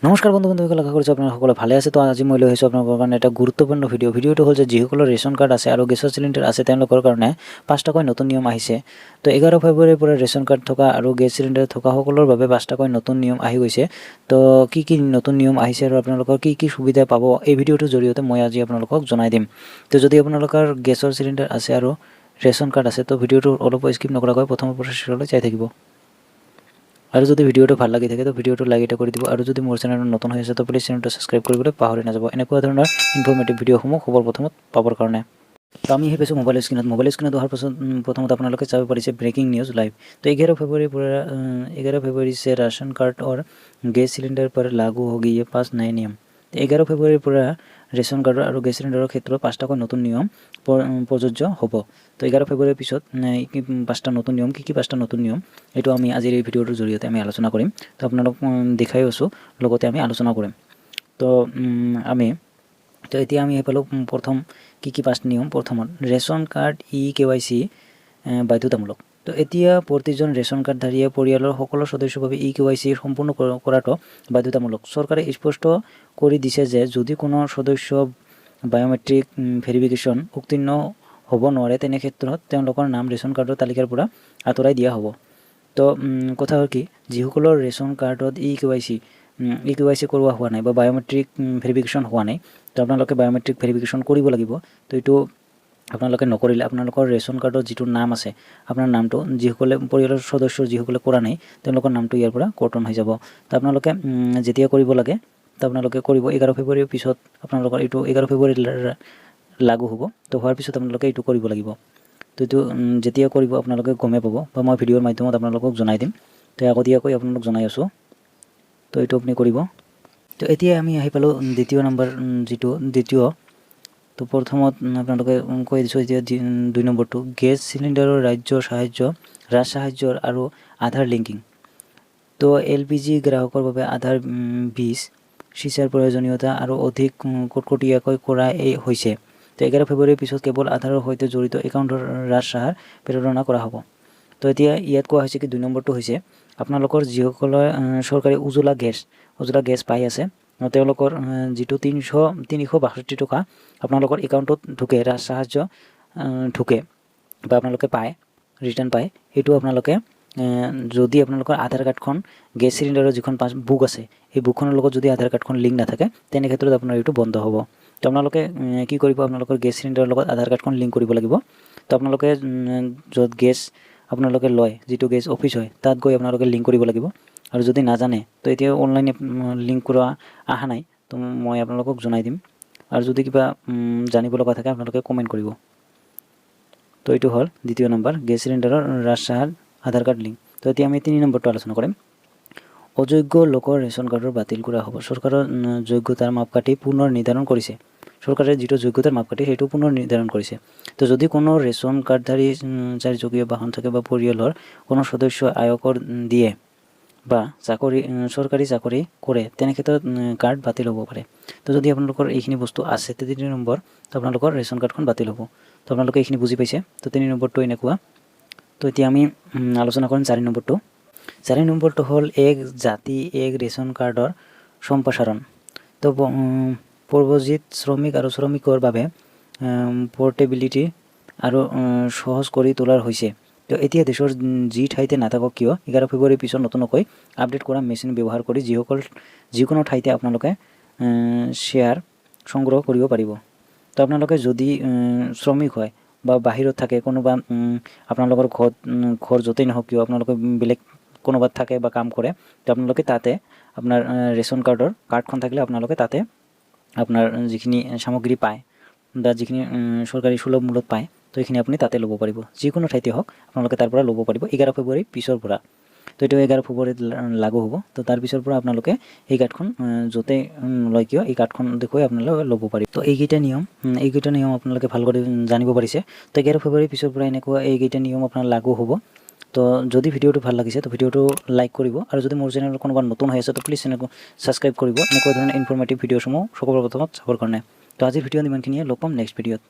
নমস্কাৰ বন্ধু বান্ধৱীসকল, আশা কৰিছোঁ আপোনালোক সকলো ভালে আছে। তো আজি মই লৈ আহিছোঁ আপোনালোকৰ কাৰণে এটা গুৰুত্বপূৰ্ণ ভিডিঅ'টো হ'ল যে যিসকলৰ ৰেচন কাৰ্ড আছে আৰু গেছৰ চিলিণ্ডাৰ আছে তেওঁলোকৰ কাৰণে 5টাকৈ নতুন নিয়ম আহিছে। তো 11 ফেব্ৰুৱাৰীৰ পৰা ৰেচন কাৰ্ড থকা আৰু গেছ চিলিণ্ডাৰ থকা সকলৰ বাবে 5টাকৈ নতুন নিয়ম আহি গৈছে। তো কি নতুন নিয়ম আহিছে আৰু আপোনালোকৰ কি সুবিধা পাব এই ভিডিঅ'টোৰ জৰিয়তে মই আজি আপোনালোকক জনাই দিম। তো যদি আপোনালোকৰ গেছৰ চিলিণ্ডাৰ আছে আৰু ৰেচন কাৰ্ড আছে তো ভিডিঅ'টো অলপ স্কিপ নকৰাকৈ প্ৰথমৰ পৰা শেষলৈ চাই থাকিব। আৰু যদি ভিডিঅ'টো ভাল লাগি থাকে তো ভিডিঅ'টো লাইক এটা কৰি দিব। আৰু যদি মোৰ চেনেল নতুন হৈ আছে তো প্লিজ চেনেলটো সাবস্ক্ৰাইব কৰিবলৈ পাহৰি নাযাব এনেকুৱা ধৰণৰ ইনফৰমেটিভ ভিডিঅ'সমূহ খবৰ প্ৰথমত পাবৰ কাৰণে। তো আমি আহি পাইছোঁ মোবাইল স্ক্ৰীণত অহাৰ পাছত প্ৰথমত আপোনালোকে চাব পাৰিছে ব্ৰেকিং নিউজ লাইভ। তো 11 ফেব্रुआरी পৰা 11 फरवरी से राशन कार्ड और गैस सिलेंडर पर लागू होगी ये 5 नए नियम। 11 ফেব্ৰুৱাৰীৰ পৰা ৰেচন কাৰ্ডৰ আৰু গেছ চিলিণ্ডাৰৰ ক্ষেত্ৰত 5টাকৈ নতুন নিয়ম প্ৰযোজ্য হ'ব। তো 11 ফেব্ৰুৱাৰীৰ পিছত 5টা নতুন নিয়ম কি 5টা নতুন নিয়ম এইটো আমি আজিৰ এই ভিডিঅ'টোৰ জৰিয়তে আমি আলোচনা কৰিম। তো আপোনালোক দেখাই আছোঁ, লগতে আমি আলোচনা কৰিম। তো এতিয়া আমি পালোঁ প্ৰথম কি 5 নিয়ম। প্ৰথমত ৰেচন কাৰ্ড KYC বাধ্যতামূলক। তো এতিয়া প্ৰতিজন ৰেচন কাৰ্ডধাৰীয়ে পৰিয়ালৰ সকলো সদস্যৰ বাবে KYC সম্পূৰ্ণ কৰাটো বাধ্যতামূলক। চৰকাৰে স্পষ্ট কৰি দিছে যে যদি কোনো সদস্য বায়োমেট্ৰিক ভেৰিফিকেশ্যন উত্তীৰ্ণ হ'ব নোৱাৰে তেনে ক্ষেত্ৰত তেওঁলোকৰ নাম ৰেচন কাৰ্ডৰ তালিকাৰ পৰা আঁতৰাই দিয়া হ'ব। তো কথা হ'ল কি, যিসকলৰ ৰেচন কাৰ্ডত KYC কৰোৱা হোৱা নাই বা বায়োমেট্ৰিক ভেৰিফিকেশ্যন হোৱা নাই তো আপোনালোকে বায়োমেট্ৰিক ভেৰিফিকেশ্যন কৰিব লাগিব। তো এইটো আপোনালোকে নকৰিলে আপোনালোকৰ ৰেচন কাৰ্ডৰ যিটো নাম আছে আপোনাৰ নামটো যিসকলে পৰিয়ালৰ সদস্য যিসকলে কৰা নাই তেওঁলোকৰ নামটো ইয়াৰ পৰা কৰ্তন হৈ যাব। তো আপোনালোকে যেতিয়া কৰিব লাগে তো আপোনালোকে কৰিব 11 ফেব্ৰুৱাৰীৰ পিছত আপোনালোকৰ এইটো 11 ফেব্ৰুৱাৰীত লাগু হ'ব। তো হোৱাৰ পিছত আপোনালোকে এইটো কৰিব লাগিব। তো এইটো যেতিয়া কৰিব আপোনালোকে গমে পাব বা মই ভিডিঅ'ৰ মাধ্যমত আপোনালোকক জনাই দিম। তো আগতীয়াকৈ আপোনালোক জনাই আছোঁ। তো এইটো আপুনি কৰিব। তো এতিয়া আমি আহি পালোঁ দ্বিতীয়। তো প্ৰথমত আপোনালোকে কৈ দিছোঁ এতিয়া 2 নম্বৰটো গেছ চিলিণ্ডাৰৰ ৰাজ সাহায্যৰ আৰু আধাৰ লিংকিং। তো LPG গ্ৰাহকৰ বাবে আধাৰ 20 চিচাৰ প্ৰয়োজনীয়তা আৰু অধিক কটকটীয়াকৈ কৰা হৈছে। তো 11 ফেব্ৰুৱাৰীৰ পিছত কেৱল আধাৰৰ সৈতে জড়িত একাউণ্টৰ ৰাজ সাহাৰ প্ৰেৰণা কৰা হ'ব। তো এতিয়া ইয়াত কোৱা হৈছে কি 2 নম্বৰটো হৈছে আপোনালোকৰ যিসকলে চৰকাৰী উজ্জ্বলা গেছ পাই আছে তেওঁলোকৰ যিটো 362 টকা আপোনালোকৰ একাউণ্টত ঢুকে, ৰাজ সাহায্য ঢুকে বা আপোনালোকে পায়, ৰিটাৰ্ণ পায়, সেইটো আপোনালোকে যদি আপোনালোকৰ আধাৰ কাৰ্ডখন গেছ চিলিণ্ডাৰৰ যিখন বুক আছে এই বুকখনৰ লগত যদি আধাৰ কাৰ্ডখন লিংক নাথাকে তেনে ক্ষেত্ৰত আপোনাৰ এইটো বন্ধ হ'ব। তো আপোনালোকে কি কৰিব, আপোনালোকৰ গেছ চিলিণ্ডাৰৰ লগত আধাৰ কাৰ্ডখন লিংক কৰিব লাগিব। তো আপোনালোকে য'ত গেছ আপোনালোকে লয় যিটো গেছ অফিচ হয় তাত গৈ আপোনালোকে লিংক কৰিব লাগিব। আৰু যদি নাজানে তো এতিয়া অনলাইনে লিংক কৰা অহা নাই তো মই আপোনালোকক জনাই দিম। আৰু যদি কিবা জানিব লগা থাকে আপোনালোকে কমেণ্ট কৰিব। তো এইটো হ'ল 2 নম্বৰ গেছ চিলিণ্ডাৰৰ ৰাজ সাহাৰ আধাৰ কাৰ্ড লিংক। তো এতিয়া আমি 3 নম্বৰটো আলোচনা কৰিম। অযোগ্য লোকৰ ৰেচন কাৰ্ডৰ বাতিল কৰা হ'ব। চৰকাৰৰ যোগ্যতাৰ মাপকাঠি পুনৰ নিৰ্ধাৰণ কৰিছে। চৰকাৰে যিটো যোগ্যতাৰ মাপকাঠি সেইটো পুনৰ নিৰ্ধাৰণ কৰিছে। তো যদি কোনো ৰেচন কাৰ্ডধাৰী 4চকীয়া বাহন থাকে বা পৰিয়ালৰ কোনো সদস্য আয়কৰ দিয়ে বা চৰকাৰী চাকৰি কৰে তেনে ক্ষেত্ৰত কাৰ্ড বাতিল হ'ব পাৰে। তো যদি আপোনালোকৰ এইখিনি বস্তু আছে তো 3 নম্বৰ তো আপোনালোকৰ ৰেচন কাৰ্ডখন বাতিল হ'ব। তো আপোনালোকে এইখিনি বুজি পাইছে। তো 3 নম্বৰটো এনেকুৱা। তো এতিয়া আমি আলোচনা কৰিম 4 নম্বৰটো। 4 নম্বৰটো হ'ল এক জাতি এক ৰেচন কাৰ্ডৰ সম্প্ৰসাৰণ। তো পৰ্বজিত শ্ৰমিক আৰু শ্ৰমিকৰ বাবে পৰ্টেবিলিটি আৰু সহজ কৰি তোলাৰ হৈছে। তো এতিয়া দেশৰ যি ঠাইতে নাথাকক কিয় 11 ফেব্ৰুৱাৰীৰ পিছত নতুনকৈ আপডেট কৰা মেচিন ব্যৱহাৰ কৰি যিকোনো ঠাইতে আপোনালোকে শ্বেয়াৰ সংগ্ৰহ কৰিব পাৰিব। তো আপোনালোকে যদি শ্ৰমিক হয় বা বাহিৰত থাকে কোনোবা আপোনালোকৰ ঘৰ য'তেই নহওক কিয় আপোনালোকে বেলেগ কোনোবাত থাকে বা কাম কৰে তো আপোনালোকে তাতে আপোনাৰ ৰেচন কাৰ্ডখন থাকিলে আপোনালোকে তাতে আপোনাৰ যিখিনি সামগ্ৰী পায় বা যিখিনি চৰকাৰী সুলভ মূল্যত পায় তো এইখিনি আপুনি তাতে ল'ব পাৰিব। যিকোনো ঠাইতে হওক আপোনালোকে তাৰ পৰা ল'ব পাৰিব 11 ফেব্ৰুৱাৰীৰ পিছৰ পৰা। তো এইটো 11 ফেব্ৰুৱাৰীত লাগু হ'ব। তো তাৰ পিছৰ পৰা আপোনালোকে এই কাৰ্ডখন য'তে লয় কিয় এই কাৰ্ডখন দেখুৱাই আপোনালোকে ল'ব পাৰিব। তো এইকেইটা নিয়ম আপোনালোকে ভালকৈ জানিব পাৰিছে। তো 11 ফেব্ৰুৱাৰীৰ পিছৰ পৰা এনেকুৱা এইকেইটা নিয়ম আপোনাৰ লাগু হ'ব। তো যদি ভিডিঅ'টো ভাল লাগিছে তো ভিডিঅ'টো লাইক কৰিব। আৰু যদি মোৰ চেনেলত কোনোবা নতুন হৈ আছে তো প্লিজ চেনেলটো ছাবস্ক্ৰাইব কৰিব এনেকুৱা ধৰণৰ ইনফৰমেটিভ ভিডিঅ'সমূহ সকলোৰে প্ৰথমত চাবৰ কাৰণে। তো আজিৰ ভিডিঅ'ত ইমানখিনিয়ে, লগ পাম নেক্সট ভিডিঅ'ত।